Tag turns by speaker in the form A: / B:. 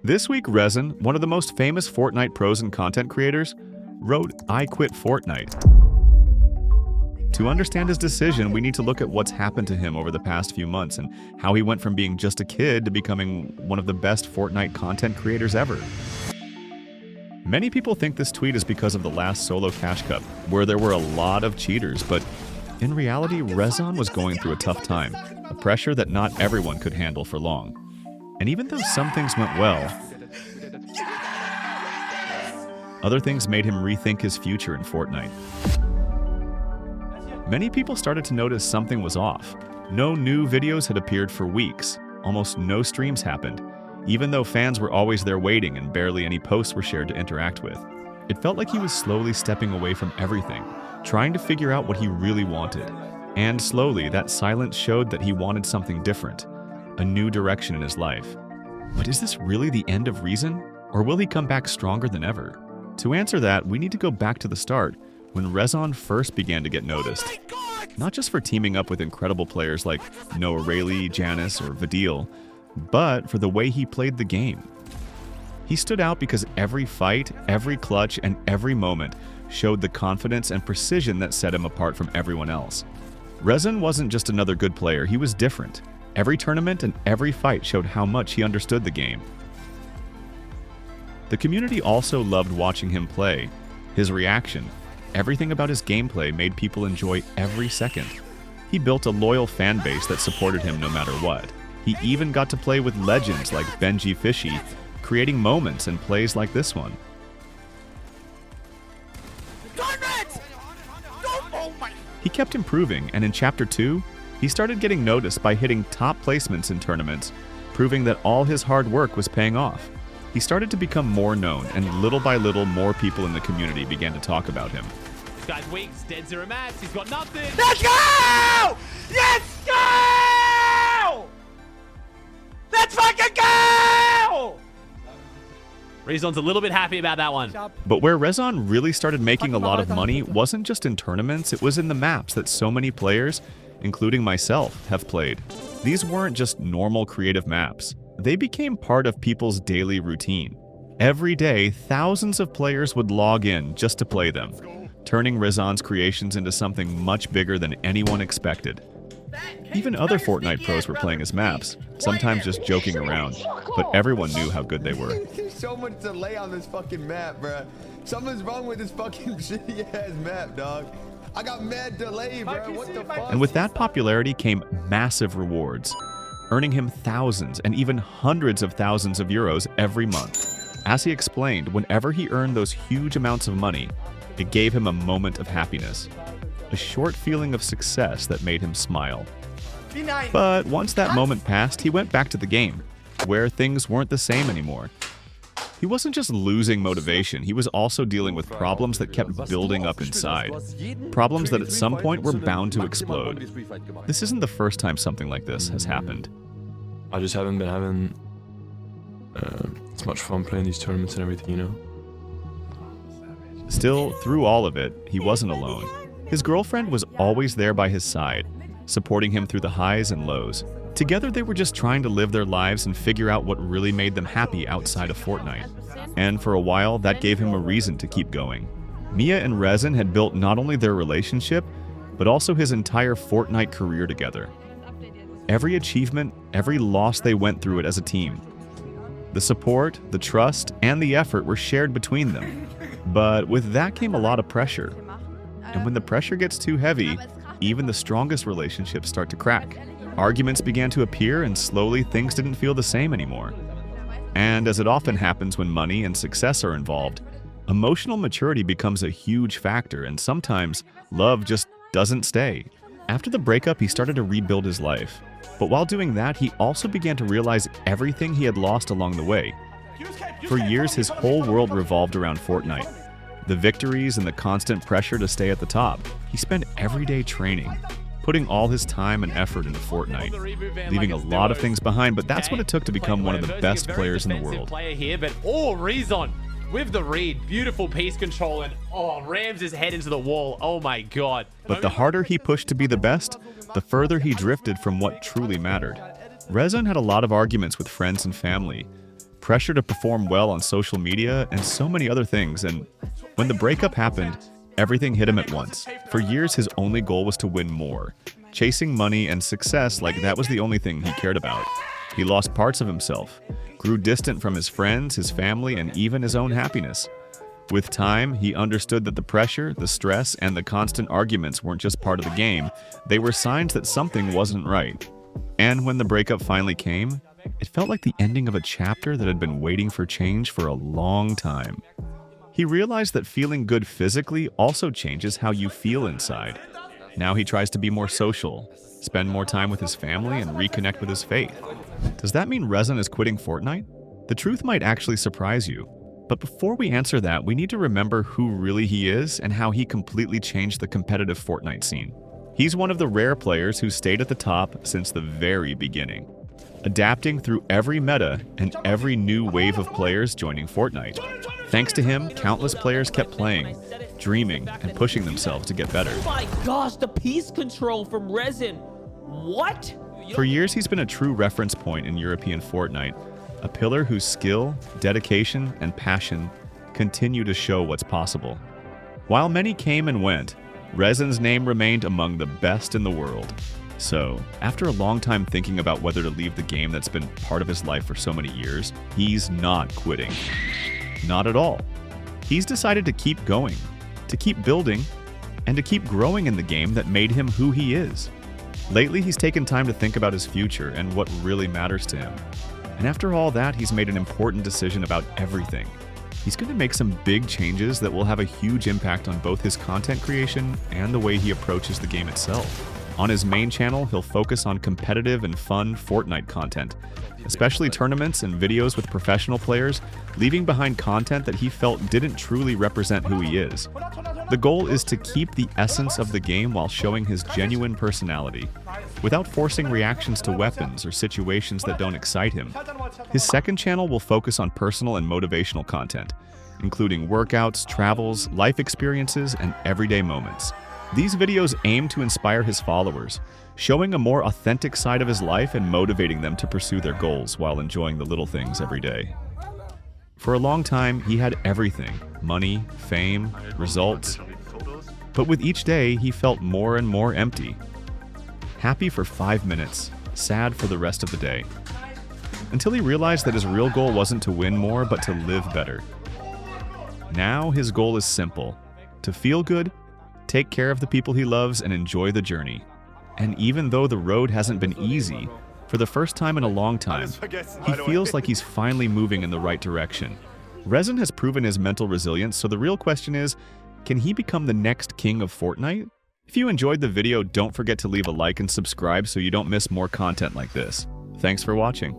A: This week, Rezon, one of the most famous Fortnite pros and content creators, wrote, "I quit Fortnite." To understand his decision, we need to look at what's happened to him over the past few months and how he went from being just a kid to becoming one of the best Fortnite content creators ever. Many people think this tweet is because of the last solo cash cup, where there were a lot of cheaters, but in reality, Rezon was going through a tough time, a pressure that not everyone could handle for long. And even though some things went well, other things made him rethink his future in Fortnite. Many people started to notice something was off. No new videos had appeared for weeks. Almost no streams happened, even though fans were always there waiting and barely any posts were shared to interact with. It felt like he was slowly stepping away from everything, trying to figure out what he really wanted. And slowly, that silence showed that he wanted something different, a new direction in his life. But is this really the end of Rezon, or will he come back stronger than ever? To answer that, we need to go back to the start, when Rezon first began to get noticed. Not just for teaming up with incredible players like Noah Rayleigh, Janice, or Vidil, but for the way he played the game. He stood out because every fight, every clutch, and every moment showed the confidence and precision that set him apart from everyone else. Rezon wasn't just another good player, he was different. Every tournament and every fight showed how much he understood the game. The community also loved watching him play. His reaction, everything about his gameplay made people enjoy every second. He built a loyal fan base that supported him no matter what. He even got to play with legends like Benji Fishy, creating moments and plays like this one. He kept improving, and in Chapter 2, he started getting noticed by hitting top placements in tournaments, proving that all his hard work was paying off. He started to become more known, and little by little, more people in the community began to talk about him.
B: This guy's weak, dead zero mats, he's got nothing.
C: Let's go! Let's go! Let's fucking go!
B: Rezon's a little bit happy about that one.
A: But where Rezon really started making a lot of money wasn't just in tournaments, it was in the maps that so many players, including myself, have played. These weren't just normal creative maps. They became part of people's daily routine. Every day, thousands of players would log in just to play them, turning Rezon's creations into something much bigger than anyone expected. Even other Fortnite pros were playing his maps, sometimes just joking around, but everyone knew how good they were.
D: There's so much delay on this fucking map, bro. Something's wrong with this fucking shitty-ass map, dog. I got mad delay, bro. What the fuck?
A: And with that popularity came massive rewards, earning him thousands and even hundreds of thousands of euros every month. As he explained, whenever he earned those huge amounts of money, it gave him a moment of happiness, a short feeling of success that made him smile. But once that moment passed, he went back to the game, where things weren't the same anymore. He wasn't just losing motivation, he was also dealing with problems that kept building up inside. Problems that at some point were bound to explode. This isn't the first time something like this has happened.
E: I just haven't been having as much fun playing these tournaments and everything, you know?
A: Still, through all of it, he wasn't alone. His girlfriend was always there by his side, supporting him through the highs and lows. Together, they were just trying to live their lives and figure out what really made them happy outside of Fortnite. And for a while, that gave him a reason to keep going. Mia and Rezon had built not only their relationship, but also his entire Fortnite career together. Every achievement, every loss they went through it as a team. The support, the trust, and the effort were shared between them. But with that came a lot of pressure. And when the pressure gets too heavy, even the strongest relationships start to crack. Arguments began to appear, and slowly things didn't feel the same anymore. And as it often happens when money and success are involved, emotional maturity becomes a huge factor, and sometimes love just doesn't stay. After the breakup, he started to rebuild his life. But while doing that, he also began to realize everything he had lost along the way. For years, his whole world revolved around Fortnite. The victories and the constant pressure to stay at the top. He spent every day training, putting all his time and effort into Fortnite, leaving a lot of things behind, but that's what it took to become one of the best players in the world.
B: Player here, but Rezon with the read, beautiful piece control, and rams his head into the wall. Oh my god.
A: But the harder he pushed to be the best, the further he drifted from what truly mattered. Rezon had a lot of arguments with friends and family, pressure to perform well on social media, and so many other things. And when the breakup happened, everything hit him at once. For years, his only goal was to win more. Chasing money and success like that was the only thing he cared about. He lost parts of himself, grew distant from his friends, his family, and even his own happiness. With time, he understood that the pressure, the stress, and the constant arguments weren't just part of the game. They were signs that something wasn't right. And when the breakup finally came, it felt like the ending of a chapter that had been waiting for change for a long time. He realized that feeling good physically also changes how you feel inside. Now he tries to be more social, spend more time with his family, and reconnect with his faith. Does that mean Rezon is quitting Fortnite? The truth might actually surprise you. But before we answer that, we need to remember who really he is and how he completely changed the competitive Fortnite scene. He's one of the rare players who stayed at the top since the very beginning, adapting through every meta and every new wave of players joining Fortnite. Thanks to him, countless players kept playing, dreaming, and pushing themselves to get better.
F: Oh my gosh, the piece control from Rezon. What?
A: For years, he's been a true reference point in European Fortnite, a pillar whose skill, dedication, and passion continue to show what's possible. While many came and went, Rezon's name remained among the best in the world. So, after a long time thinking about whether to leave the game that's been part of his life for so many years, he's not quitting. Not at all. He's decided to keep going, to keep building, and to keep growing in the game that made him who he is. Lately, he's taken time to think about his future and what really matters to him. And after all that, he's made an important decision about everything. He's going to make some big changes that will have a huge impact on both his content creation and the way he approaches the game itself. On his main channel, he'll focus on competitive and fun Fortnite content, especially tournaments and videos with professional players, leaving behind content that he felt didn't truly represent who he is. The goal is to keep the essence of the game while showing his genuine personality, without forcing reactions to weapons or situations that don't excite him. His second channel will focus on personal and motivational content, including workouts, travels, life experiences, and everyday moments. These videos aim to inspire his followers, showing a more authentic side of his life and motivating them to pursue their goals while enjoying the little things every day. For a long time, he had everything: money, fame, results. But with each day, he felt more and more empty. Happy for 5 minutes, sad for the rest of the day. Until he realized that his real goal wasn't to win more, but to live better. Now his goal is simple: to feel good, take care of the people he loves, and enjoy the journey. And even though the road hasn't been easy, for the first time in a long time, he feels like he's finally moving in the right direction. Rezon has proven his mental resilience, so the real question is, can he become the next king of Fortnite? If you enjoyed the video, don't forget to leave a like and subscribe so you don't miss more content like this. Thanks for watching.